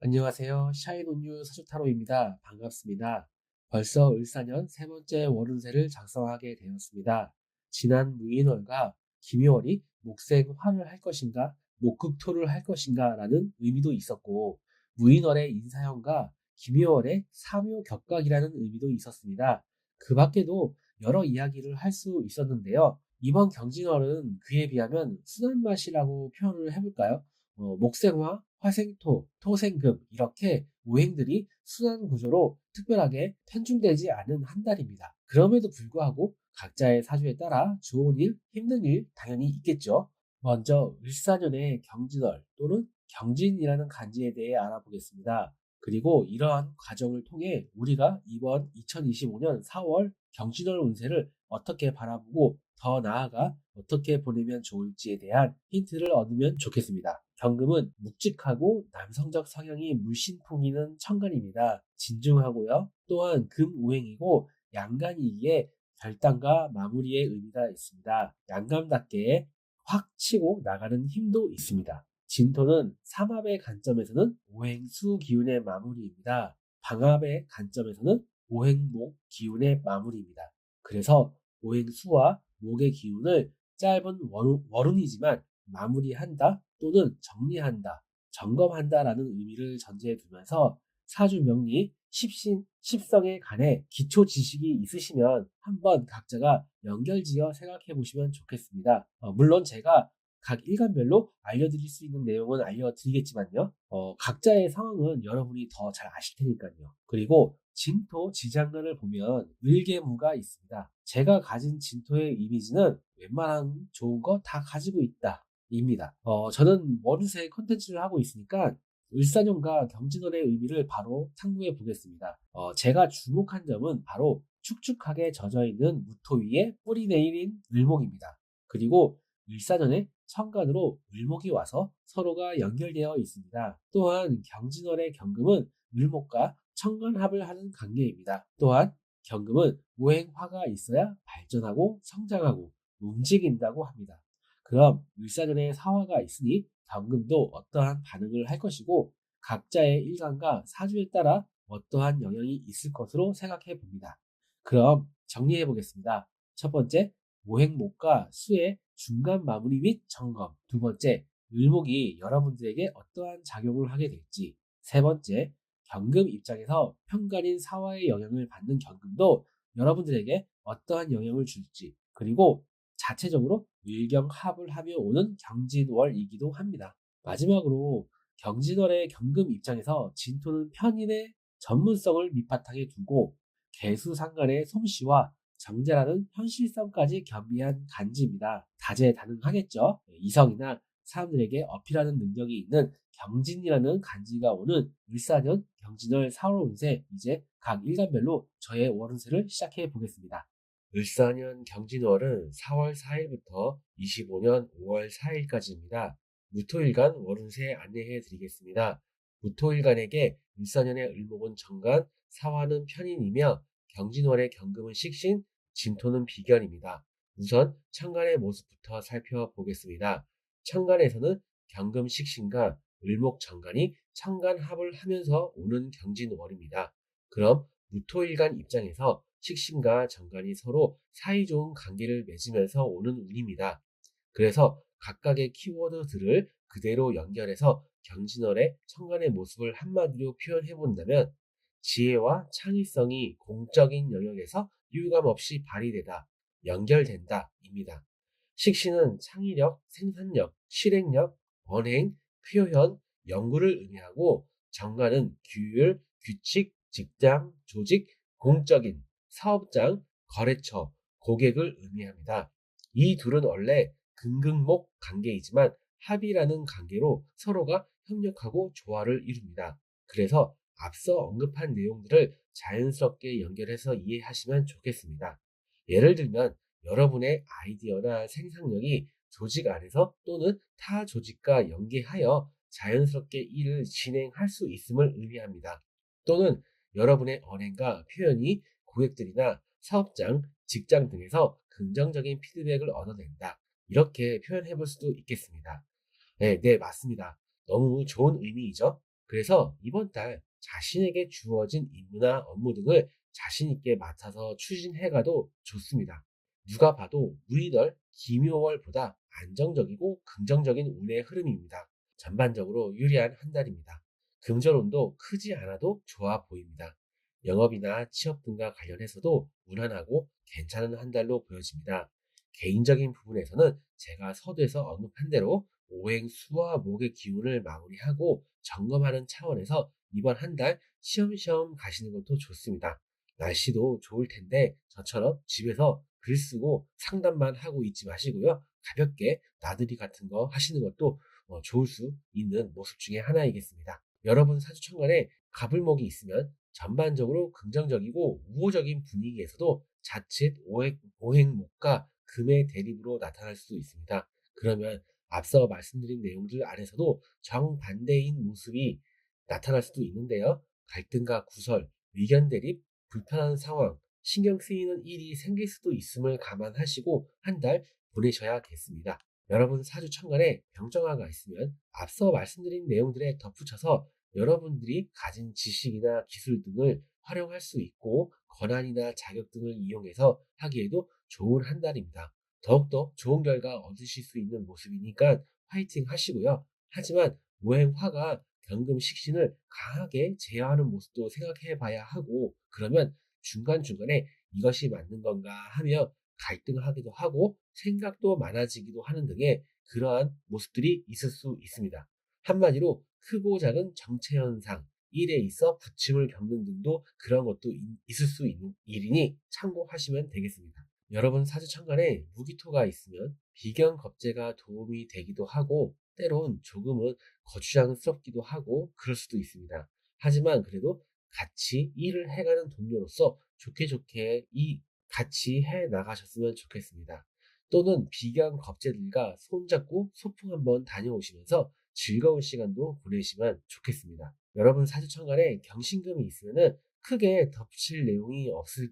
안녕하세요. 샤인온유 사주타로입니다. 반갑습니다. 벌써 을사년 세 번째 월운세를 작성하게 되었습니다. 지난 무인월과 김유월이 목생화를 할 것인가, 목극토를 할 것인가 라는 의미도 있었고, 무인월의 인사형과 김유월의 사묘격각이라는 의미도 있었습니다. 그 밖에도 여러 이야기를 할 수 있었는데요. 이번 경진월은 그에 비하면 순한 맛이라고 표현을 해볼까요? 목생화, 화생토, 토생금 이렇게 오행들이 순환 구조로 특별하게 편중되지 않은 한 달입니다. 그럼에도 불구하고 각자의 사주에 따라 좋은 일, 힘든 일 당연히 있겠죠. 먼저 을사년의 경진월 또는 경진이라는 간지에 대해 알아보겠습니다. 그리고 이러한 과정을 통해 우리가 이번 2025년 4월 경진월 운세를 어떻게 바라보고 더 나아가 어떻게 보내면 좋을지에 대한 힌트를 얻으면 좋겠습니다. 경금은 묵직하고 남성적 성향이 물씬 풍기는 천간입니다. 진중하고요. 또한 금오행이고 양간이기에 결단과 마무리의 의미가 있습니다. 양감답게 확 치고 나가는 힘도 있습니다. 진토는 삼합의 관점에서는 오행수 기운의 마무리입니다. 방합의 관점에서는 오행목 기운의 마무리입니다. 그래서 오행수와 목의 기운을 짧은 월운이지만 마무리한다 또는 정리한다, 점검한다라는 의미를 전제해 두면서 사주 명리, 십신, 십성에 관해 기초 지식이 있으시면 한번 각자가 연결지어 생각해 보시면 좋겠습니다. 물론 제가 각 일간별로 알려드릴 수 있는 내용은 알려드리겠지만요. 각자의 상황은 여러분이 더 잘 아실 테니까요. 그리고 진토 지장간을 보면 을개무가 있습니다. 제가 가진 진토의 이미지는 웬만한 좋은 거 다 가지고 있다. 입니다. 저는 원세 컨텐츠를 하고 있으니까 을사년과 경진월의 의미를 바로 탐구해 보겠습니다. 제가 주목한 점은 바로 축축하게 젖어있는 무토 위에 뿌리 내린 을목입니다. 그리고 을사년에 천간으로 을목이 와서 서로가 연결되어 있습니다. 또한 경진월의 경금은 을목과 천간합을 하는 관계입니다. 또한 경금은 오행화가 있어야 발전하고 성장하고 움직인다고 합니다. 그럼 을사년에 사화가 있으니 경금도 어떠한 반응을 할 것이고 각자의 일간과 사주에 따라 어떠한 영향이 있을 것으로 생각해 봅니다. 그럼 정리해 보겠습니다. 첫 번째, 모행목과 수의 중간 마무리 및 점검. 두 번째, 을목이 여러분들에게 어떠한 작용을 하게 될지. 세 번째, 경금 입장에서 편간인 사화의 영향을 받는 경금도 여러분들에게 어떠한 영향을 줄지. 그리고 자체적으로 일경합을 하며 오는 경진월이기도 합니다. 마지막으로 경진월의 경금 입장에서 진토는 편인의 전문성을 밑바탕에 두고 개수상간의 솜씨와 정제라는 현실성까지 겸비한 간지입니다. 다재다능하겠죠. 이성이나 사람들에게 어필하는 능력이 있는 경진이라는 간지가 오는 을사년 경진월 4월 운세, 이제 각 일간별로 저의 월운세를 시작해 보겠습니다. 을사년 경진월은 4월 4일부터 25년 5월 4일까지입니다. 무토일간 월운세 안내해 드리겠습니다. 무토일간에게 을사년의 을목은 정간, 사화는 편인이며 경진월의 경금은 식신, 진토는 비견입니다. 우선 천간의 모습부터 살펴보겠습니다. 천간에서는 경금 식신과 을목 정간이 천간합을 하면서 오는 경진월입니다. 그럼 무토일간 입장에서 식신과 정간이 서로 사이좋은 관계를 맺으면서 오는 운입니다. 그래서 각각의 키워드들을 그대로 연결해서 경진월의 천간의 모습을 한마디로 표현해 본다면 지혜와 창의성이 공적인 영역에서 유감없이 발휘되다, 연결된다 입니다. 식신은 창의력, 생산력, 실행력, 언행, 표현, 연구를 의미하고 정관은 규율, 규칙, 직장, 조직, 공적인, 사업장, 거래처, 고객을 의미합니다. 이 둘은 원래 금극목 관계이지만 합이라는 관계로 서로가 협력하고 조화를 이룹니다. 그래서 앞서 언급한 내용들을 자연스럽게 연결해서 이해하시면 좋겠습니다. 예를 들면 여러분의 아이디어나 생산력이 조직 안에서 또는 타 조직과 연계하여 자연스럽게 일을 진행할 수 있음을 의미합니다. 또는 여러분의 언행과 표현이 고객들이나 사업장, 직장 등에서 긍정적인 피드백을 얻어낸다. 이렇게 표현해 볼 수도 있겠습니다. 네, 맞습니다. 너무 좋은 의미이죠? 그래서 이번 달 자신에게 주어진 임무나 업무 등을 자신 있게 맡아서 추진해가도 좋습니다. 누가 봐도 무이월, 김요월보다 안정적이고 긍정적인 운의 흐름입니다. 전반적으로 유리한 한 달입니다. 금전운도 크지 않아도 좋아 보입니다. 영업이나 취업 등과 관련해서도 무난하고 괜찮은 한 달로 보여집니다. 개인적인 부분에서는 제가 서두에서 언급한 대로 오행 수와 목의 기운을 마무리하고 점검하는 차원에서 이번 한 달 시험시험 가시는 것도 좋습니다. 날씨도 좋을 텐데 저처럼 집에서 글 쓰고 상담만 하고 있지 마시고요. 가볍게 나들이 같은 거 하시는 것도 좋을 수 있는 모습 중에 하나이겠습니다. 여러분 사주천간에 가불목이 있으면 전반적으로 긍정적이고 우호적인 분위기에서도 자칫 오행목과 금의 대립으로 나타날 수도 있습니다. 그러면 앞서 말씀드린 내용들 안에서도 정반대인 모습이 나타날 수도 있는데요. 갈등과 구설, 의견 대립, 불편한 상황, 신경 쓰이는 일이 생길 수도 있음을 감안하시고 한 달 보내셔야겠습니다. 여러분 사주 천간에 병정화가 있으면 앞서 말씀드린 내용들에 덧붙여서 여러분들이 가진 지식이나 기술 등을 활용할 수 있고 권한이나 자격 등을 이용해서 하기에도 좋은 한 달입니다. 더욱더 좋은 결과 얻으실 수 있는 모습이니까 화이팅 하시고요. 하지만 오행화가 경금식신을 강하게 제어하는 모습도 생각해 봐야 하고 그러면 중간중간에 이것이 맞는 건가 하며 갈등하기도 하고 생각도 많아지기도 하는 등의 그러한 모습들이 있을 수 있습니다. 한마디로 크고 작은 정체현상, 일에 있어 부침을 겪는 등도 그런 것도 있을 수 있는 일이니 참고하시면 되겠습니다. 여러분 사주천간에 무기토가 있으면 비견겁재가 도움이 되기도 하고 때론 조금은 거추장스럽기도 하고 그럴 수도 있습니다. 하지만 그래도 같이 일을 해가는 동료로서 좋게 좋게 같이 해 나가셨으면 좋겠습니다. 또는 비견겁재들과 손잡고 소풍 한번 다녀오시면서 즐거운 시간도 보내시면 좋겠습니다. 여러분 사주천간에 경신금이 있으면 크게 덮칠 내용이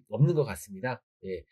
없는 것 같습니다. 예,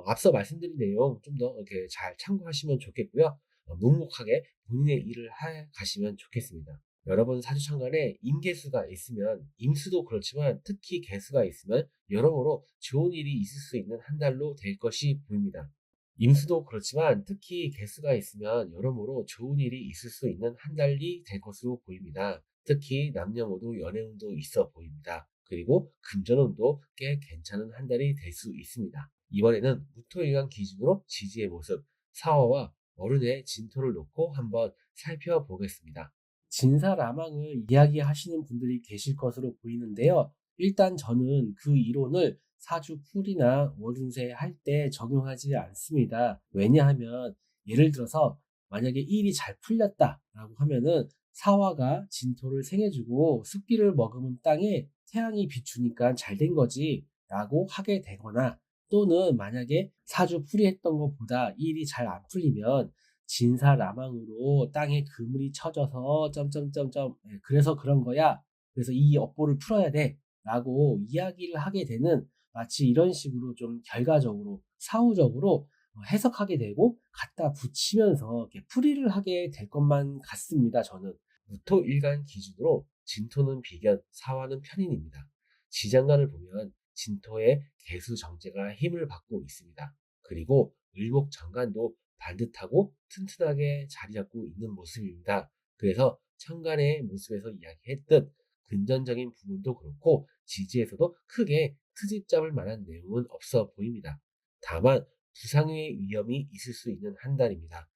앞서 말씀드린 내용 좀 더 이렇게 잘 참고하시면 좋겠고요. 묵묵하게 본인의 일을 가시면 좋겠습니다. 여러분 사주천간에 임계수가 있으면 임수도 그렇지만 특히 계수가 있으면 여러모로 좋은 일이 있을 수 있는 한 달로 될 것이 보입니다. 임수도 그렇지만 특히 개수가 있으면 여러모로 좋은 일이 있을 수 있는 한 달이 될 것으로 보입니다. 특히 남녀 모두 연애운도 있어 보입니다. 그리고 금전운도 꽤 괜찮은 한 달이 될 수 있습니다. 이번에는 무토일간 기준으로 지지의 모습, 사화와 어른의 진토를 놓고 한번 살펴보겠습니다. 진사라망을 이야기하시는 분들이 계실 것으로 보이는데요. 일단 저는 그 이론을 사주풀이나 월운세 할 때 적용하지 않습니다. 왜냐하면 예를 들어서 만약에 일이 잘 풀렸다라고 하면은 사화가 진토를 생해주고 습기를 머금은 땅에 태양이 비추니까 잘 된 거지 라고 하게 되거나 또는 만약에 사주풀이했던 것보다 일이 잘 안 풀리면 진사라망으로 땅에 그물이 쳐져서 점점점점 그래서 그런 거야. 그래서 이 업보를 풀어야 돼 라고 이야기를 하게 되는 마치 이런 식으로 좀 결과적으로 사후적으로 해석하게 되고 갖다 붙이면서 이렇게 풀이를 하게 될 것만 같습니다. 저는 무토일간 기준으로 진토는 비견, 사화는 편인입니다. 지장간을 보면 진토의 개수 정제가 힘을 받고 있습니다. 그리고 을목정간도 반듯하고 튼튼하게 자리 잡고 있는 모습입니다. 그래서 천간의 모습에서 이야기했듯 금전적인 부분도 그렇고 지지에서도 크게 트집 잡을 만한 내용은 없어 보입니다. 다만 부상의 위험이 있을 수 있는 한 달입니다.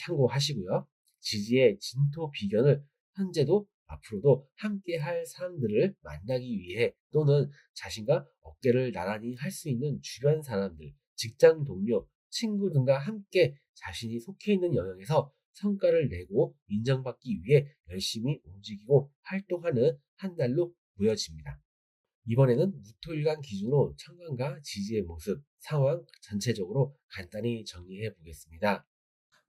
참고하시고요. 지지의 진토 비견을 현재도 앞으로도 함께 할 사람들을 만나기 위해 또는 자신과 어깨를 나란히 할 수 있는 주변 사람들, 직장 동료, 친구 등과 함께 자신이 속해 있는 영역에서 성과를 내고 인정받기 위해 열심히 움직이고 활동하는 한 달로 보여집니다. 이번에는 무토일간 기준으로 천간과 지지의 모습, 상황 전체적으로 간단히 정리해 보겠습니다.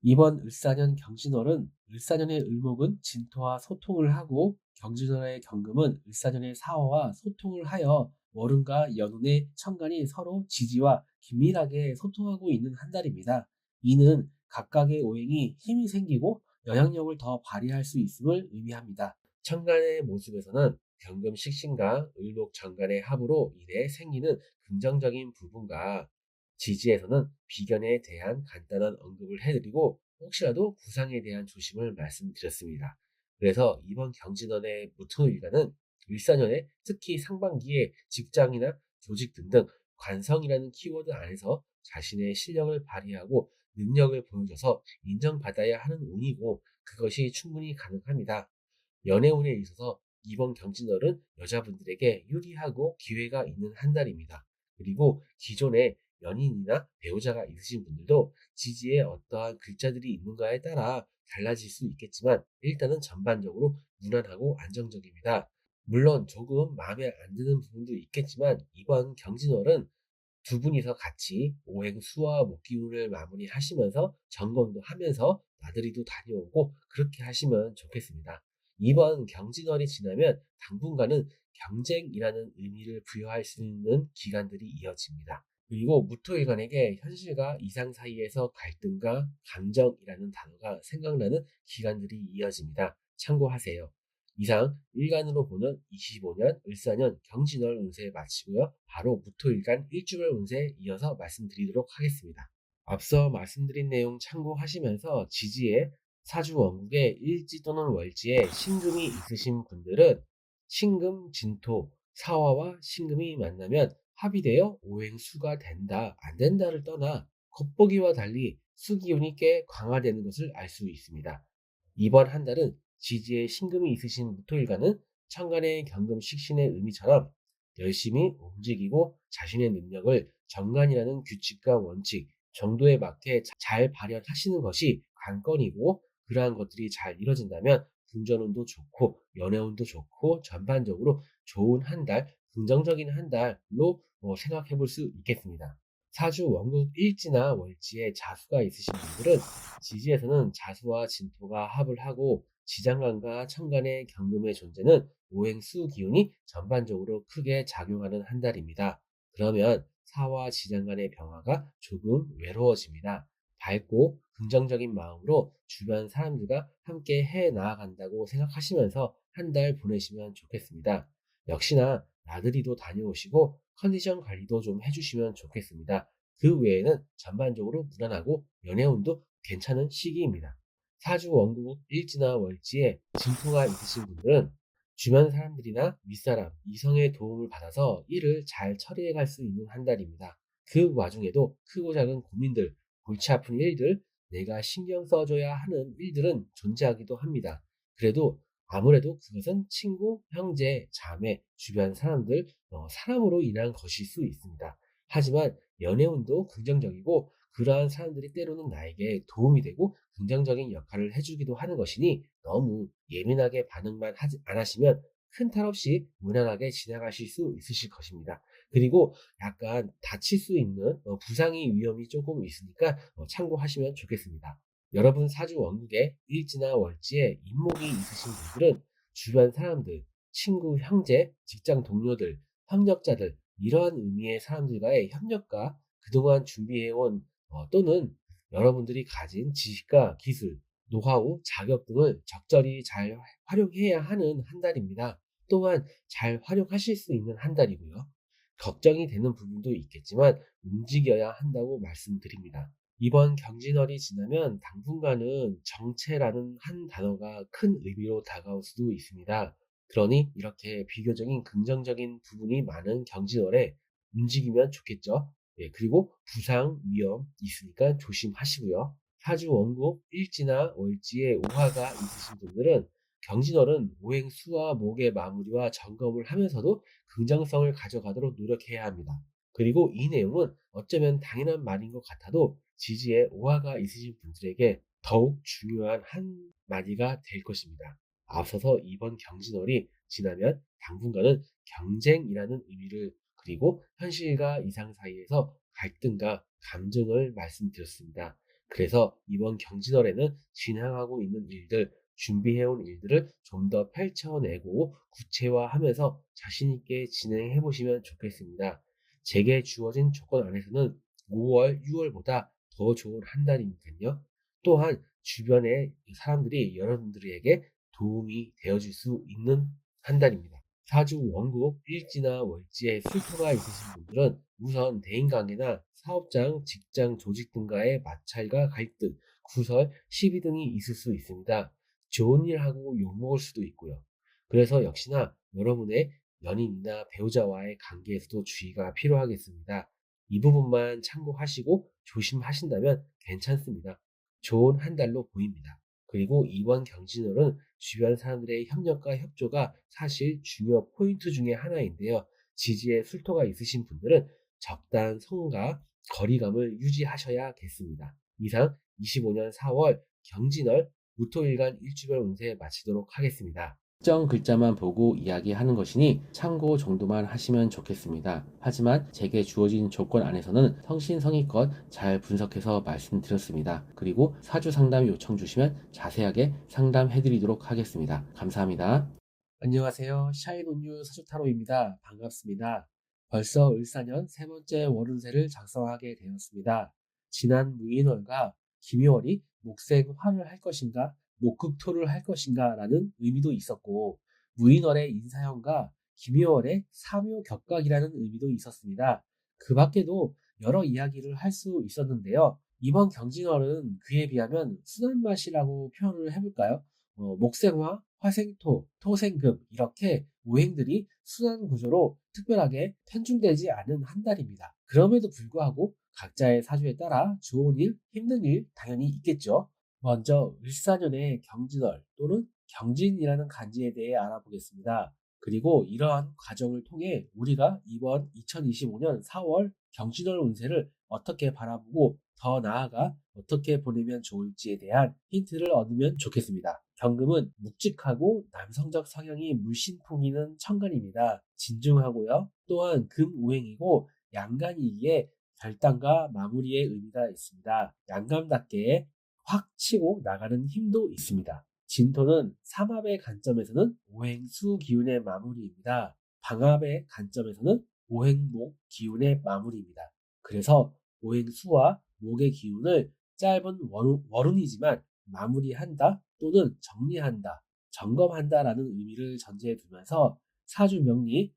이번 을사년 경신월은 을사년의 을목은 진토와 소통을 하고 경진월의 경금은 을사년의 사화와 소통을 하여 월운과 연운의 천간이 서로 지지와 긴밀하게 소통하고 있는 한 달입니다. 이는 각각의 오행이 힘이 생기고 영향력을 더 발휘할 수 있음을 의미합니다. 천간의 모습에서는 경금식신과 을목정간의 합으로 인해 생기는 긍정적인 부분과 지지에서는 비견에 대한 간단한 언급을 해드리고 혹시라도 구상에 대한 조심을 말씀드렸습니다. 그래서 이번 경진원의 무토일간은 일사년에 특히 상반기에 직장이나 조직 등등 관성이라는 키워드 안에서 자신의 실력을 발휘하고 능력을 보여줘서 인정받아야 하는 운이고 그것이 충분히 가능합니다. 연애운에 있어서 이번 경진월은 여자분들에게 유리하고 기회가 있는 한 달입니다. 그리고 기존에 연인이나 배우자가 있으신 분들도 지지에 어떠한 글자들이 있는가에 따라 달라질 수 있겠지만 일단은 전반적으로 무난하고 안정적입니다. 물론 조금 마음에 안 드는 부분도 있겠지만 이번 경진월은 두 분이서 같이 오행수와 목기운을 마무리하시면서 점검도 하면서 나들이도 다녀오고 그렇게 하시면 좋겠습니다. 이번 경진월이 지나면 당분간은 경쟁이라는 의미를 부여할 수 있는 기간들이 이어집니다. 그리고 무토일간에게 현실과 이상 사이에서 갈등과 감정이라는 단어가 생각나는 기간들이 이어집니다. 참고하세요. 이상 일간으로 보는 25년 을사년 경진월 운세 마치고요. 바로 무토일간 일주월 운세 이어서 말씀드리도록 하겠습니다. 앞서 말씀드린 내용 참고하시면서 지지에 사주 원국에 일지 또는 월지에 신금이 있으신 분들은 신금, 진토, 사화와 신금이 만나면 합의되어 오행수가 된다, 안 된다를 떠나 겉보기와 달리 수기운이 꽤 강화되는 것을 알 수 있습니다. 이번 한 달은 지지에 신금이 있으신 무토일간은 천간의 경금식신의 의미처럼 열심히 움직이고 자신의 능력을 정관이라는 규칙과 원칙, 정도에 맞게 잘 발현하시는 것이 관건이고 그러한 것들이 잘 이뤄진다면 금전운도 좋고 연애운도 좋고 전반적으로 좋은 한 달, 긍정적인 한 달로 생각해 볼 수 있겠습니다. 사주 원국 일지나 월지에 자수가 있으신 분들은 지지에서는 자수와 진토가 합을 하고 지장간과 천간의 경금의 존재는 오행수 기운이 전반적으로 크게 작용하는 한 달입니다. 그러면 사와 지장간의 병화가 조금 외로워집니다. 밝고 긍정적인 마음으로 주변 사람들과 함께 해 나아간다고 생각하시면서 한 달 보내시면 좋겠습니다. 역시나 나들이도 다녀오시고 컨디션 관리도 좀 해주시면 좋겠습니다. 그 외에는 전반적으로 무난하고 연애운도 괜찮은 시기입니다. 사주 원국 일지나 월지에 진토가 있으신 분들은 주변 사람들이나 윗사람, 이성의 도움을 받아서 일을 잘 처리해 갈 수 있는 한 달입니다. 그 와중에도 크고 작은 고민들, 골치 아픈 일들, 내가 신경 써줘야 하는 일들은 존재하기도 합니다. 그래도 아무래도 그것은 친구, 형제, 자매, 주변 사람들, 사람으로 인한 것일 수 있습니다. 하지만 연애운도 긍정적이고 그러한 사람들이 때로는 나에게 도움이 되고 긍정적인 역할을 해주기도 하는 것이니 너무 예민하게 반응만 안 하시면 큰 탈 없이 무난하게 지나가실 수 있으실 것입니다. 그리고 약간 다칠 수 있는 부상의 위험이 조금 있으니까 참고하시면 좋겠습니다. 여러분 사주 원국에 일지나 월지에 인목이 있으신 분들은 주변 사람들, 친구, 형제, 직장 동료들, 협력자들 이러한 의미의 사람들과의 협력과 그동안 준비해온 또는 여러분들이 가진 지식과 기술, 노하우, 자격 등을 적절히 잘 활용해야 하는 한 달입니다. 또한 잘 활용하실 수 있는 한 달이고요. 걱정이 되는 부분도 있겠지만 움직여야 한다고 말씀드립니다. 이번 경진월이 지나면 당분간은 정체라는 한 단어가 큰 의미로 다가올 수도 있습니다. 그러니 이렇게 비교적인 긍정적인 부분이 많은 경진월에 움직이면 좋겠죠. 예, 그리고 부상 위험 있으니까 조심하시고요. 사주 원국 일지나 월지에 오화가 있으신 분들은 경진월은 오행수와 목의 마무리와 점검을 하면서도 긍정성을 가져가도록 노력해야 합니다. 그리고 이 내용은 어쩌면 당연한 말인 것 같아도 지지에 오화가 있으신 분들에게 더욱 중요한 한마디가 될 것입니다. 앞서서 이번 경진월이 지나면 당분간은 경쟁이라는 의미를 그리고 현실과 이상 사이에서 갈등과 감정을 말씀드렸습니다. 그래서 이번 경진월에는 진행하고 있는 일들, 준비해온 일들을 좀 더 펼쳐내고 구체화하면서 자신있게 진행해 보시면 좋겠습니다. 제게 주어진 조건 안에서는 5월, 6월보다 더 좋은 한 달이니까요. 또한 주변의 사람들이 여러분들에게 도움이 되어줄 수 있는 한 달입니다. 사주 원국 일지나 월지에 술토가 있으신 분들은 우선 대인관계나 사업장, 직장, 조직 등과의 마찰과 갈등, 구설, 시비 등이 있을 수 있습니다. 좋은 일 하고 욕먹을 수도 있고요. 그래서 역시나 여러분의 연인이나 배우자와의 관계에서도 주의가 필요하겠습니다. 이 부분만 참고하시고 조심하신다면 괜찮습니다. 좋은 한 달로 보입니다. 그리고 이번 경진월은 주변 사람들의 협력과 협조가 사실 중요 포인트 중에 하나인데요. 지지에 술토가 있으신 분들은 적당한 성과 거리감을 유지하셔야겠습니다. 이상 25년 4월 경진월 무토일간 일주별 운세 마치도록 하겠습니다. 특정 글자만 보고 이야기하는 것이니 참고 정도만 하시면 좋겠습니다. 하지만 제게 주어진 조건 안에서는 성신성의껏 잘 분석해서 말씀드렸습니다. 그리고 사주 상담 요청 주시면 자세하게 상담해드리도록 하겠습니다. 감사합니다. 안녕하세요. 샤인온유 사주타로입니다. 반갑습니다. 벌써 을사년 세 번째 월운세를 작성하게 되었습니다. 지난 무인월과 김이월이 목생화를 할 것인가 목극토를 할 것인가 라는 의미도 있었고 무인월의 인사형과 김이월의 사묘격각이라는 의미도 있었습니다. 그 밖에도 여러 이야기를 할 수 있었는데요. 이번 경진월은 그에 비하면 순한 맛이라고 표현을 해볼까요? 목생화, 화생토, 토생금 이렇게 오행들이 순환 구조로 특별하게 편중되지 않은 한 달입니다. 그럼에도 불구하고 각자의 사주에 따라 좋은 일, 힘든 일 당연히 있겠죠. 먼저 을사년의 경진월 또는 경진이라는 간지에 대해 알아보겠습니다. 그리고 이러한 과정을 통해 우리가 이번 2025년 4월 경진월 운세를 어떻게 바라보고 더 나아가 어떻게 보내면 좋을지에 대한 힌트를 얻으면 좋겠습니다. 경금은 묵직하고 남성적 성향이 물씬 풍기는 천간입니다. 진중하고요. 또한 금오행이고 양간이기에 결단과 마무리의 의미가 있습니다. 양감답게 확 치고 나가는 힘도 있습니다. 진토는 삼합의 관점에서는 오행수 기운의 마무리입니다. 방합의 관점에서는 오행목 기운의 마무리입니다. 그래서 오행수와 목의 기운을 짧은 월운이지만 마무리한다 또는 정리한다, 점검한다라는 의미를 전제해 두면서 사주 명리,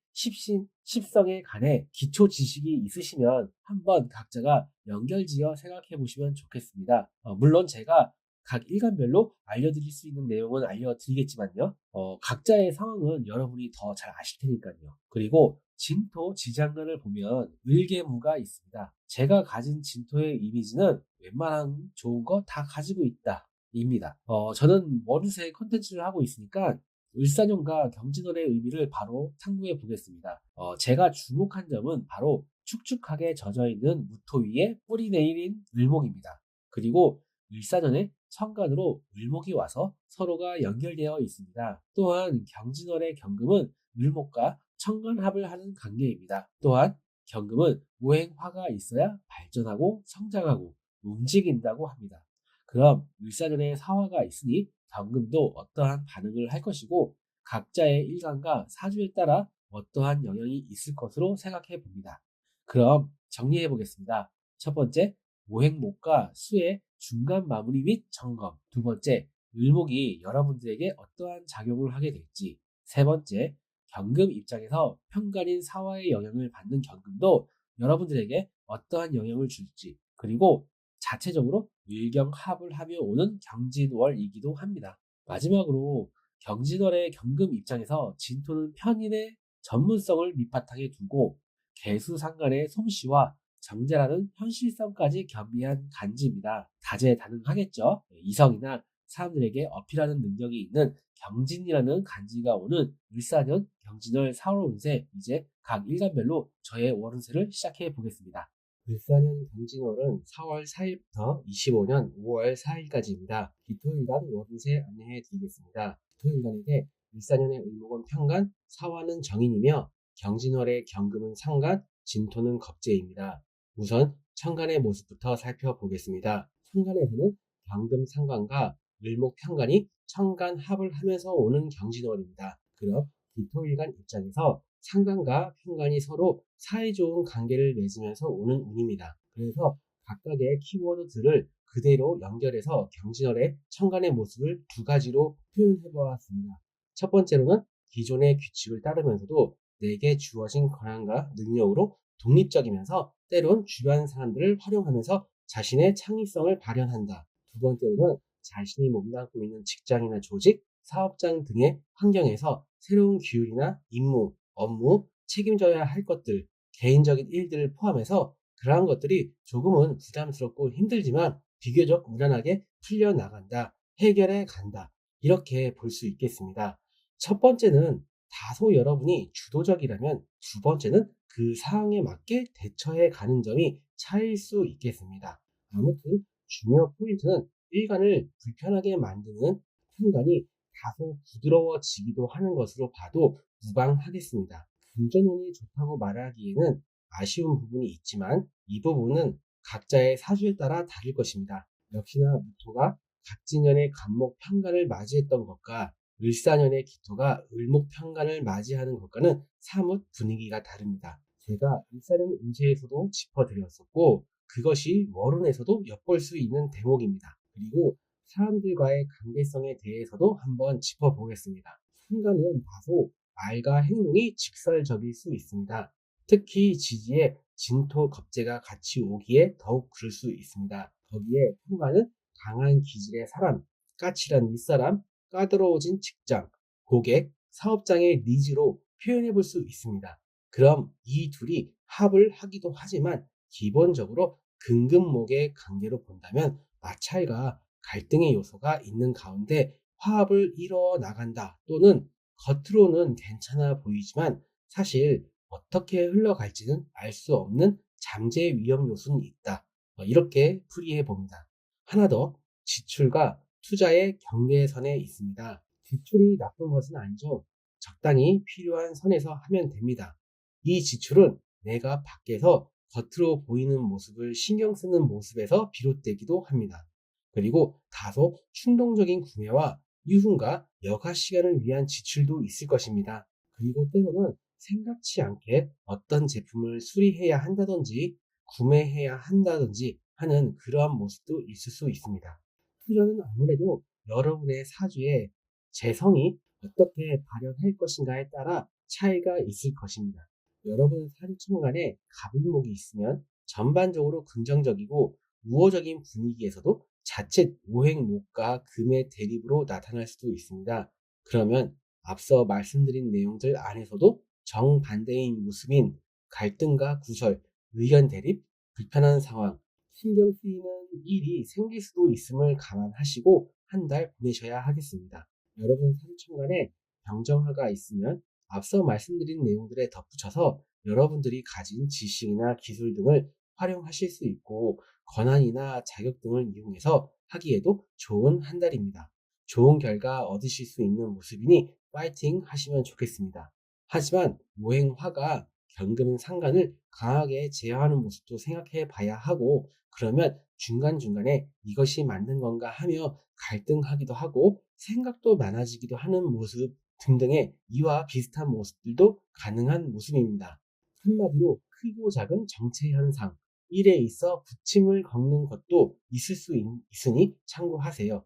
십성에 관해 기초 지식이 있으시면 한번 각자가 연결지어 생각해 보시면 좋겠습니다. 물론 제가 각 일간별로 알려드릴 수 있는 내용은 알려드리겠지만요. 각자의 상황은 여러분이 더 잘 아실 테니까요. 그리고 진토 지장간을 보면 을개무가 있습니다. 제가 가진 진토의 이미지는 웬만한 좋은 거 다 가지고 있다. 입니다. 저는 월운세 컨텐츠를 하고 있으니까 을사년과 경진월의 의미를 바로 탐구해 보겠습니다. 제가 주목한 점은 바로 축축하게 젖어있는 무토 위에 뿌리 내린 을목입니다. 그리고 을사년에 천간으로 을목이 와서 서로가 연결되어 있습니다. 또한 경진월의 경금은 을목과 천간합을 하는 관계입니다. 또한 경금은 오행화가 있어야 발전하고 성장하고 움직인다고 합니다. 그럼 을사년에 사화가 있으니 경금도 어떠한 반응을 할 것이고 각자의 일간과 사주에 따라 어떠한 영향이 있을 것으로 생각해 봅니다. 그럼 정리해 보겠습니다. 첫 번째, 오행목과 수의 중간 마무리 및 점검. 두 번째, 을목이 여러분들에게 어떠한 작용을 하게 될지. 세 번째, 경금 입장에서 편간인 사화의 영향을 받는 경금도 여러분들에게 어떠한 영향을 줄지. 그리고 자체적으로 일경합을 하며 오는 경진월이기도 합니다. 마지막으로 경진월의 경금 입장에서 진토는 편인의 전문성을 밑바탕에 두고 개수상간의 솜씨와 정제라는 현실성까지 겸비한 간지입니다. 다재다능하겠죠. 이성이나 사람들에게 어필하는 능력이 있는 경진이라는 간지가 오는 을사년 경진월 4월 운세, 이제 각 일간별로 저의 월운세를 시작해 보겠습니다. 을사년 경진월은 4월 4일부터 25년 5월 4일까지입니다. 기토일간 월운세 안내해 드리겠습니다. 기토일간에게 을사년의 을목은 편간, 사화는 정인이며 경진월의 경금은 상간, 진토는 겁재입니다. 우선 천간의 모습부터 살펴보겠습니다. 천간에서는 경금 상간과 을목 편간이 천간합을 하면서 오는 경진월입니다. 그럼 기토일간 입장에서 상간과 편간이 서로 사이좋은 관계를 맺으면서 오는 운입니다. 그래서 각각의 키워드들을 그대로 연결해서 경진월의 천간의 모습을 두 가지로 표현해 보았습니다. 첫 번째로는 기존의 규칙을 따르면서도 내게 주어진 권한과 능력으로 독립적이면서 때론 주변 사람들을 활용하면서 자신의 창의성을 발현한다. 두 번째로는 자신이 몸담고 있는 직장이나 조직, 사업장 등의 환경에서 새로운 기율이나 임무, 업무, 책임져야 할 것들, 개인적인 일들을 포함해서 그러한 것들이 조금은 부담스럽고 힘들지만 비교적 무난하게 풀려나간다, 해결해 간다. 이렇게 볼 수 있겠습니다. 첫 번째는 다소 여러분이 주도적이라면 두 번째는 그 상황에 맞게 대처해 가는 점이 차이일 수 있겠습니다. 아무튼 중요 포인트는 일간을 불편하게 만드는 순간이 다소 부드러워지기도 하는 것으로 봐도 무방하겠습니다. 금전운이 좋다고 말하기에는 아쉬운 부분이 있지만 이 부분은 각자의 사주에 따라 다를 것입니다. 역시나 무토가 갑진년의 간목 편관을 맞이했던 것과 을사년의 기토가 을목편관을 맞이하는 것과는 사뭇 분위기가 다릅니다. 제가 을사년 운세에서도 짚어드렸었고 그것이 월운에서도 엿볼 수 있는 대목입니다. 그리고 사람들과의 관계성에 대해서도 한번 짚어보겠습니다. 순간은 다소 말과 행동이 직설적일 수 있습니다. 특히 지지에 진토 겁재가 같이 오기에 더욱 그럴 수 있습니다. 거기에 평관은 강한 기질의 사람, 까칠한 윗사람, 까다로워진 직장, 고객, 사업장의 니즈로 표현해 볼 수 있습니다. 그럼 이 둘이 합을 하기도 하지만 기본적으로 근근목의 관계로 본다면 마찰과 갈등의 요소가 있는 가운데 화합을 이뤄 나간다 또는 겉으로는 괜찮아 보이지만 사실 어떻게 흘러갈지는 알 수 없는 잠재 위험 요소는 있다. 이렇게 풀이해 봅니다. 하나 더, 지출과 투자의 경계선에 있습니다. 지출이 나쁜 것은 아니죠. 적당히 필요한 선에서 하면 됩니다. 이 지출은 내가 밖에서 겉으로 보이는 모습을 신경 쓰는 모습에서 비롯되기도 합니다. 그리고 다소 충동적인 구매와 유흥과 여가 시간을 위한 지출도 있을 것입니다. 그리고 때로는 생각지 않게 어떤 제품을 수리해야 한다든지 구매해야 한다든지 하는 그러한 모습도 있을 수 있습니다. 투자는 아무래도 여러분의 사주에 재성이 어떻게 발현할 것인가에 따라 차이가 있을 것입니다. 여러분 사주천간에 갑일목이 있으면 전반적으로 긍정적이고 우호적인 분위기에서도 자칫 오행목과 금의 대립으로 나타날 수도 있습니다. 그러면 앞서 말씀드린 내용들 안에서도 정반대인 모습인 갈등과 구설, 의견 대립, 불편한 상황, 신경 쓰이는 일이 생길 수도 있음을 감안하시고 한 달 보내셔야 하겠습니다. 여러분 사주천간에 병정화가 있으면 앞서 말씀드린 내용들에 덧붙여서 여러분들이 가진 지식이나 기술 등을 활용하실 수 있고 권한이나 자격 등을 이용해서 하기에도 좋은 한 달입니다. 좋은 결과 얻으실 수 있는 모습이니 파이팅 하시면 좋겠습니다. 하지만 오행화가 경금 상관을 강하게 제어하는 모습도 생각해 봐야 하고 그러면 중간중간에 이것이 맞는 건가 하며 갈등하기도 하고 생각도 많아지기도 하는 모습 등등의 이와 비슷한 모습들도 가능한 모습입니다. 한마디로 크고 작은 정체 현상, 일에 있어 부침을 겪는 것도 있을 수 있으니 참고하세요.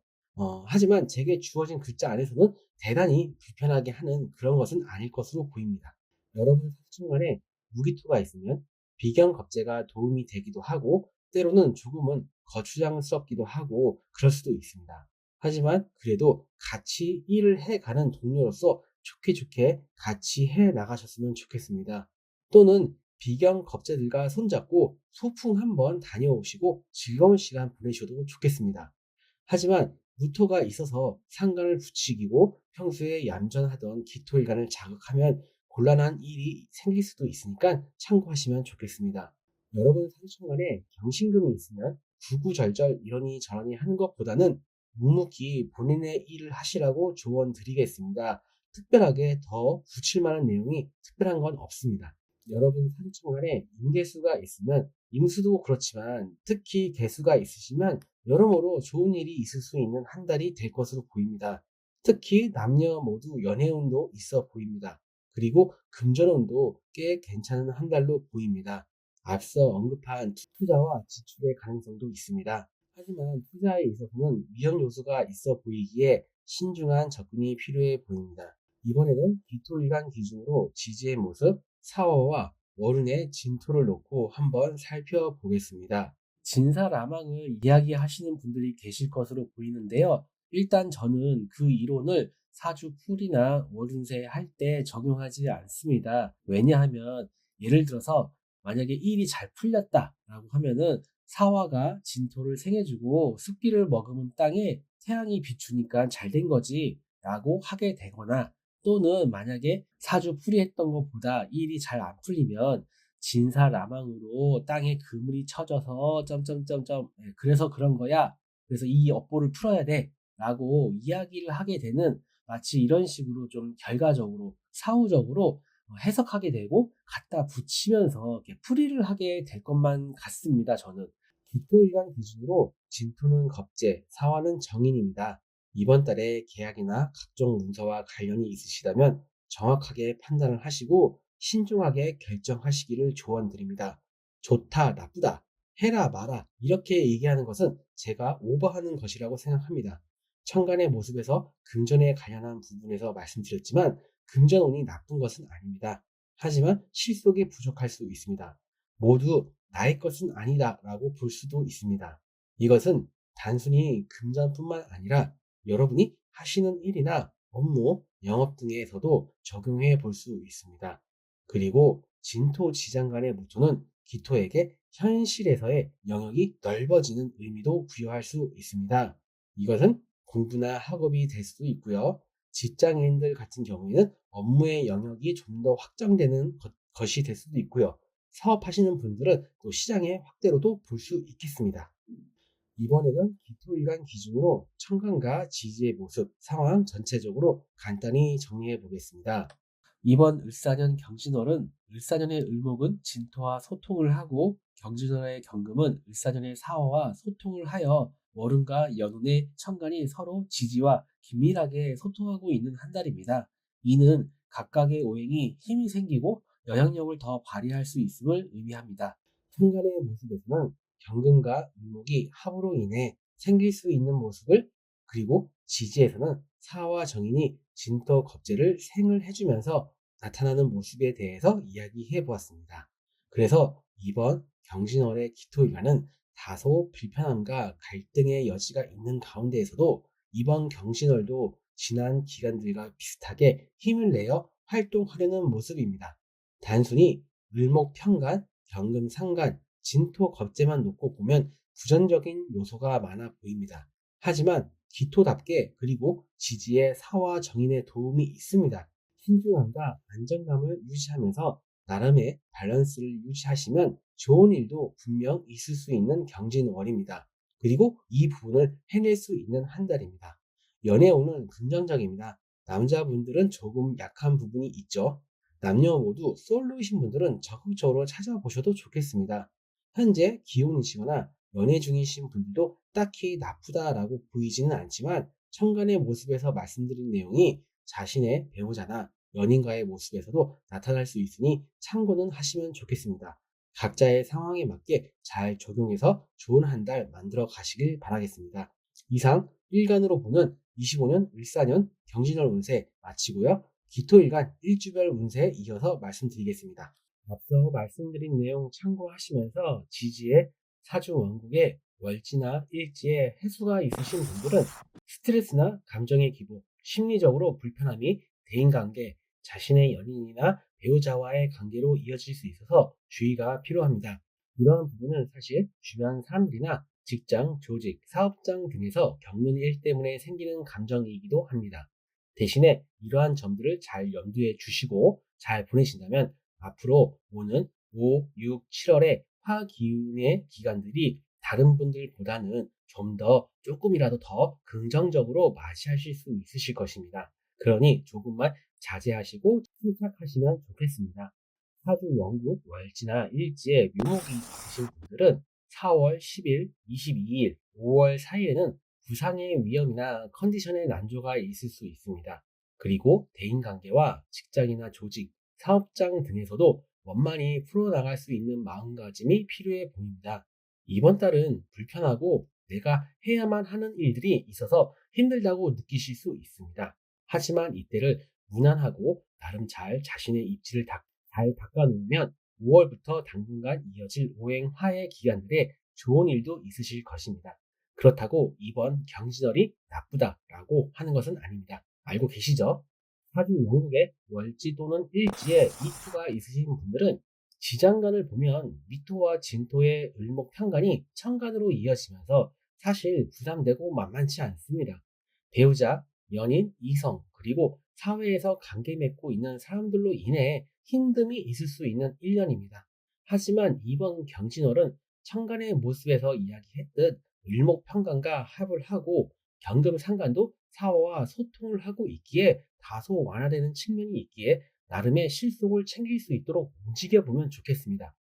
하지만 제게 주어진 글자 안에서는 대단히 불편하게 하는 그런 것은 아닐 것으로 보입니다. 여러분 사주중간에 무기토가 있으면 비견겁재가 도움이 되기도 하고 때로는 조금은 거추장스럽기도 하고 그럴 수도 있습니다. 하지만 그래도 같이 일을 해가는 동료로서 좋게 좋게 같이 해 나가셨으면 좋겠습니다. 또는 비경 겁재들과 손잡고 소풍 한번 다녀오시고 즐거운 시간 보내셔도 좋겠습니다. 하지만 무토가 있어서 상관을 부추기고 평소에 얌전하던 기토일간을 자극하면 곤란한 일이 생길 수도 있으니까 참고하시면 좋겠습니다. 여러분 사주천간에 경신금이 있으면 구구절절 이러니 저러니 하는 것보다는 묵묵히 본인의 일을 하시라고 조언 드리겠습니다. 특별하게 더 붙일 만한 내용이 특별한 건 없습니다. 여러분 사주천간에 임계수가 있으면 임수도 그렇지만 특히 개수가 있으시면 여러모로 좋은 일이 있을 수 있는 한 달이 될 것으로 보입니다. 특히 남녀 모두 연애운도 있어 보입니다. 그리고 금전운도 꽤 괜찮은 한 달로 보입니다. 앞서 언급한 투자와 지출의 가능성도 있습니다. 하지만 투자에 있어서는 위험 요소가 있어 보이기에 신중한 접근이 필요해 보입니다. 이번에는 기토일간 기준으로 지지의 모습, 사화와 월운의 진토를 놓고 한번 살펴보겠습니다. 진사라망을 이야기하시는 분들이 계실 것으로 보이는데요. 일단 저는 그 이론을 사주 풀이나 월운세 할 때 적용하지 않습니다. 왜냐하면 예를 들어서 만약에 일이 잘 풀렸다라고 하면은 사화가 진토를 생해주고 습기를 머금은 땅에 태양이 비추니까 잘 된 거지 라고 하게 되거나, 또는 만약에 사주 풀이했던 것보다 일이 잘 안 풀리면 진사라망으로 땅에 그물이 쳐져서 점점점점 그래서 그런 거야. 그래서 이 업보를 풀어야 돼 라고 이야기를 하게 되는, 마치 이런 식으로 좀 결과적으로 사후적으로 해석하게 되고 갖다 붙이면서 이렇게 풀이를 하게 될 것만 같습니다. 저는 기토일간 기준으로 진토는 겁재, 사화는 정인입니다. 이번 달에 계약이나 각종 문서와 관련이 있으시다면 정확하게 판단을 하시고 신중하게 결정하시기를 조언드립니다. 좋다, 나쁘다, 해라, 마라 이렇게 얘기하는 것은 제가 오버하는 것이라고 생각합니다. 천간의 모습에서 금전에 관련한 부분에서 말씀드렸지만 금전운이 나쁜 것은 아닙니다. 하지만 실속이 부족할 수 있습니다. 모두 나의 것은 아니다 라고 볼 수도 있습니다. 이것은 단순히 금전뿐만 아니라 여러분이 하시는 일이나 업무, 영업 등에서도 적용해 볼 수 있습니다. 그리고 진토 지장간의 무토는 기토에게 현실에서의 영역이 넓어지는 의미도 부여할 수 있습니다. 이것은 공부나 학업이 될 수도 있고요. 직장인들 같은 경우에는 업무의 영역이 좀 더 확장되는 것이 될 수도 있고요. 사업하시는 분들은 또 시장의 확대로도 볼 수 있겠습니다. 이번에는 기토일간 기준으로 천간과 지지의 모습, 상황 전체적으로 간단히 정리해 보겠습니다. 이번 을사년 경진월은 을사년의 을목은 진토와 소통을 하고 경진월의 경금은 을사년의 사화와 소통을 하여 월운과 연운의 천간이 서로 지지와 긴밀하게 소통하고 있는 한 달입니다. 이는 각각의 오행이 힘이 생기고 영향력을 더 발휘할 수 있음을 의미합니다. 천간의 모습에서는 경금과 을목이 합으로 인해 생길 수 있는 모습을, 그리고 지지에서는 사와 정인이 진토 겁재를 생을 해주면서 나타나는 모습에 대해서 이야기해 보았습니다. 그래서 이번 경진월의 기토일간은 다소 불편함과 갈등의 여지가 있는 가운데에서도 이번 경진월도 지난 기간들과 비슷하게 힘을 내어 활동하려는 모습입니다. 단순히 을목 편간, 경금 상간, 진토 겁재만 놓고 보면 부정적인 요소가 많아 보입니다. 하지만 기토답게 그리고 지지의 사와 정인의 도움이 있습니다. 신중함과 안정감을 유지하면서 나름의 밸런스를 유지하시면 좋은 일도 분명 있을 수 있는 경진월입니다. 그리고 이 부분을 해낼 수 있는 한 달입니다. 연애운은 긍정적입니다. 남자분들은 조금 약한 부분이 있죠. 남녀 모두 솔로이신 분들은 적극적으로 찾아보셔도 좋겠습니다. 현재 기혼이시거나 연애 중이신 분들도 딱히 나쁘다라고 보이지는 않지만 천간의 모습에서 말씀드린 내용이 자신의 배우자나 연인과의 모습에서도 나타날 수 있으니 참고는 하시면 좋겠습니다. 각자의 상황에 맞게 잘 적용해서 좋은 한 달 만들어 가시길 바라겠습니다. 이상 일간으로 보는 25년 을사년 경진월 운세 마치고요. 기토일간 일주별 운세에 이어서 말씀드리겠습니다. 앞서 말씀드린 내용 참고하시면서 지지의 사주 원국에 월지나 일지에 해수가 있으신 분들은 스트레스나 감정의 기복, 심리적으로 불편함이 대인관계, 자신의 연인이나 배우자와의 관계로 이어질 수 있어서 주의가 필요합니다. 이러한 부분은 사실 주변 사람들이나 직장, 조직, 사업장 등에서 겪는 일 때문에 생기는 감정이기도 합니다. 대신에 이러한 점들을 잘 염두에 주시고 잘 보내신다면 앞으로 오는 5, 6, 7월의 화기운의 기간들이 다른 분들보다는 좀 더 조금이라도 더 긍정적으로 맞이하실 수 있으실 것입니다. 그러니 조금만 자제하시고 침착하시면 좋겠습니다. 사주 원국 월지나 일지에 묘목이 있으신 분들은 4월 10일, 22일, 5월 사이에는 부상의 위험이나 컨디션의 난조가 있을 수 있습니다. 그리고 대인관계와 직장이나 조직, 사업장 등에서도 원만히 풀어나갈 수 있는 마음가짐이 필요해 보입니다. 이번 달은 불편하고 내가 해야만 하는 일들이 있어서 힘들다고 느끼실 수 있습니다. 하지만 이때를 무난하고 나름 잘 자신의 입지를 잘 닦아놓으면 5월부터 당분간 이어질 오행화의 기간들에 좋은 일도 있으실 것입니다. 그렇다고 이번 경진월이 나쁘다라고 하는 것은 아닙니다. 알고 계시죠? 사주 영국에 월지 또는 일지에 미토가 있으신 분들은 지장간을 보면 미토와 진토의 을목편간이 천간으로 이어지면서 사실 부담되고 만만치 않습니다. 배우자, 연인, 이성, 그리고 사회에서 관계 맺고 있는 사람들로 인해 힘듦이 있을 수 있는 1년입니다. 하지만 이번 경진월은 천간의 모습에서 이야기했듯 을목편간과 합을 하고 경금상간도 사화와 소통을 하고 있기에 다소 완화되는 측면이 있기에 나름의 실속을 챙길 수 있도록 움직여보면 좋겠습니다.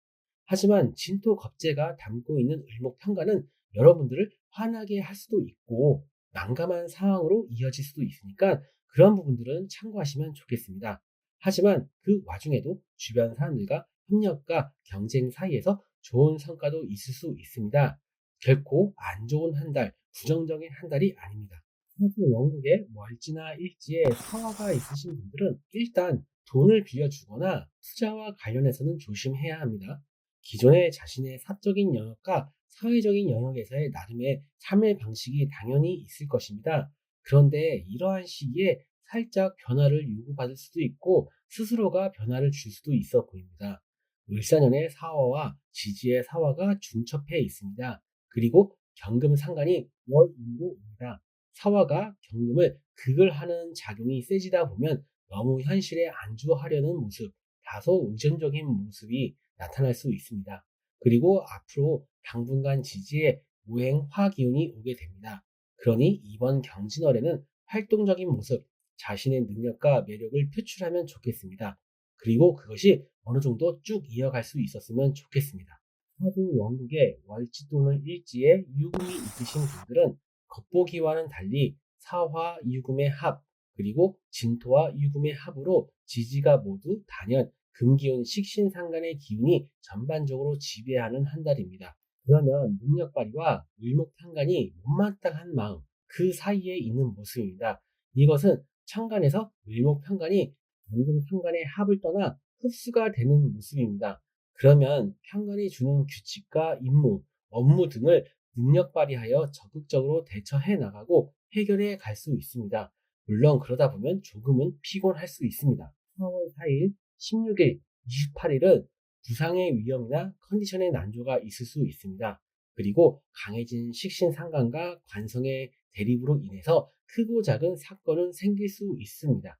하지만 진토 겁재가 담고 있는 을목편간은 여러분들을 화나게 할 수도 있고 난감한 상황으로 이어질 수도 있으니까 그런 부분들은 참고하시면 좋겠습니다. 하지만 그 와중에도 주변 사람들과 협력과 경쟁 사이에서 좋은 성과도 있을 수 있습니다. 결코 안 좋은 한 달, 부정적인 한 달이 아닙니다. 사주 원국에 월지나 일지에 사화가 있으신 분들은 일단 돈을 빌려주거나 투자와 관련해서는 조심해야 합니다. 기존의 자신의 사적인 영역과 사회적인 영역에서의 나름의 삶의 방식이 당연히 있을 것입니다. 그런데 이러한 시기에 살짝 변화를 요구받을 수도 있고 스스로가 변화를 줄 수도 있어 보입니다. 을사년의 사화와 지지의 사화가 중첩해 있습니다. 그리고 경금 상간이 월운으로 옵니다. 사화가 경금을 극을 하는 작용이 세지다 보면 너무 현실에 안주하려는 모습, 다소 의존적인 모습이 나타날 수 있습니다. 그리고 앞으로 당분간 지지에 우행화 기운이 오게 됩니다. 그러니 이번 경진월에는 활동적인 모습, 자신의 능력과 매력을 표출하면 좋겠습니다. 그리고 그것이 어느 정도 쭉 이어갈 수 있었으면 좋겠습니다. 사주 원국에 월지 또는 일지에 유금이 있으신 분들은 겉보기와는 달리 사화 유금의 합, 그리고 진토와 유금의 합으로 지지가 모두 단연 금기운 식신상간의 기운이 전반적으로 지배하는 한 달입니다. 그러면 능력 발휘와 을목상간이 못마땅한 마음, 그 사이에 있는 모습입니다. 이것은 천간에서 을목편간이 경금상간의 합을 떠나 흡수가 되는 모습입니다. 그러면 편간이 주는 규칙과 임무, 업무 등을 능력 발휘하여 적극적으로 대처해 나가고 해결해 갈 수 있습니다. 물론 그러다 보면 조금은 피곤할 수 있습니다. 4월 4일, 16일, 28일은 부상의 위험이나 컨디션의 난조가 있을 수 있습니다. 그리고 강해진 식신상간과 관성의 대립으로 인해서 크고 작은 사건은 생길 수 있습니다.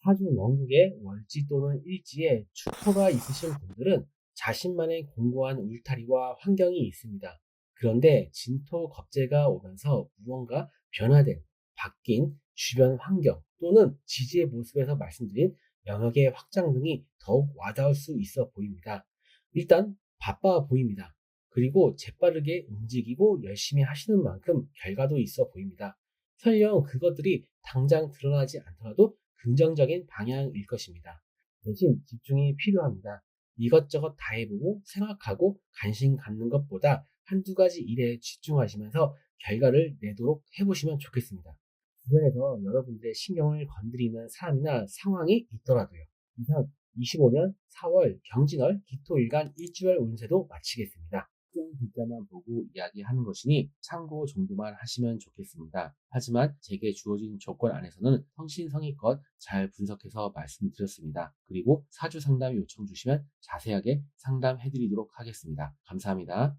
사주 원국에 월지 또는 일지에 축토가 있으신 분들은 자신만의 공고한 울타리와 환경이 있습니다. 그런데 진토 겁재가 오면서 무언가 변화된, 바뀐 주변 환경 또는 지지의 모습에서 말씀드린 영역의 확장 등이 더욱 와닿을 수 있어 보입니다. 일단 바빠 보입니다. 그리고 재빠르게 움직이고 열심히 하시는 만큼 결과도 있어 보입니다. 설령 그것들이 당장 드러나지 않더라도 긍정적인 방향일 것입니다. 대신 집중이 필요합니다. 이것저것 다 해보고 생각하고 관심 갖는 것보다 한두 가지 일에 집중하시면서 결과를 내도록 해보시면 좋겠습니다. 주변에서 여러분들의 신경을 건드리는 사람이나 상황이 있더라도요. 이상 25년 4월 경진월 기토일간 일주월 운세도 마치겠습니다. 특정 글자만 보고 이야기하는 것이니 참고 정도만 하시면 좋겠습니다. 하지만 제게 주어진 조건 안에서는 성신성의껏 잘 분석해서 말씀드렸습니다. 그리고 사주 상담 요청 주시면 자세하게 상담해드리도록 하겠습니다. 감사합니다.